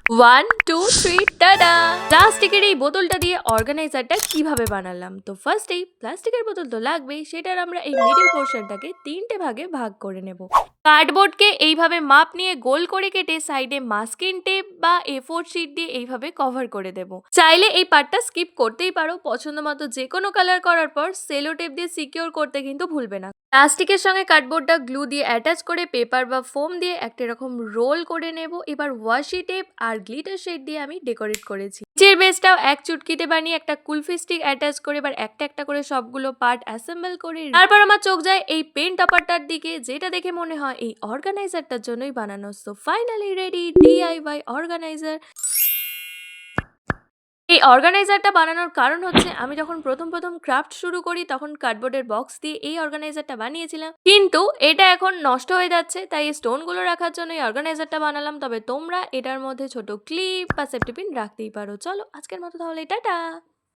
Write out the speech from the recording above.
1 2 3 ta-da! প্লাস্টিকের এই বোতলটা দিয়ে অর্গানাইজারটা কিভাবে বানালাম? তো ফার্স্টেই প্লাস্টিকের বোতল তো লাগবেই, সেটার আমরা এই মিডল পোর্শনটাকে ৩ টে ভাগে ভাগ করে নেব। কার্ডবোর্ডকে এইভাবে মাপ নিয়ে গোল করে কেটে সাইডে মাস্কিং টেপ বা A4 শিট দিয়ে এইভাবে কভার করে দেব। চাইলে এই পার্টটা স্কিপ করতেই পারো, পছন্দ মতো যে কোনো কালার করার পর সেলো টেপ দিয়ে সিকিউর করতে কিন্তু ভুলবে না। প্লাস্টিকের সঙ্গে কার্ডবোর্ডটা গ্লু দিয়ে অ্যাটাচ করে পেপার বা ফোম দিয়ে একটা এরকম রোল করে নেব। এবার ওয়াশি টেপ আর গ্লিটার শেড দিয়ে আমি ডেকোরেট করেছি। নিচের বেসটাও এক চুটকিতে বানিয়ে একটা কুলফি স্টিক অ্যাটাচ করে এবার একটা একটা করে সবগুলো পার্ট অ্যাসেম্বল করে তারপর আমার চোখ যায় এই পেন টপারটার দিকে, যেটা দেখে মনে হয় এই অর্গানাইজারটার জন্যই বানানো। So finally ready DIY organiser. এই অর্গানাইজারটা বানানোর কারণ হচ্ছে আমি যখন প্রথম ক্রাফট শুরু করি তখন কার্ডবোর্ডের বক্স দিয়ে এই অর্গানাইজারটা বানিয়েছিলাম, কিন্তু এটা এখন নষ্ট হয়ে যাচ্ছে, তাই এই স্টোনগুলো রাখার জন্য এই অর্গানাইজারটা বানালাম। তবে তোমরা এটার মধ্যে ছোট ক্লিপ বা সেফটি পিন রাখতেই পারো। চলো আজকের মতো তাহলে টাটা।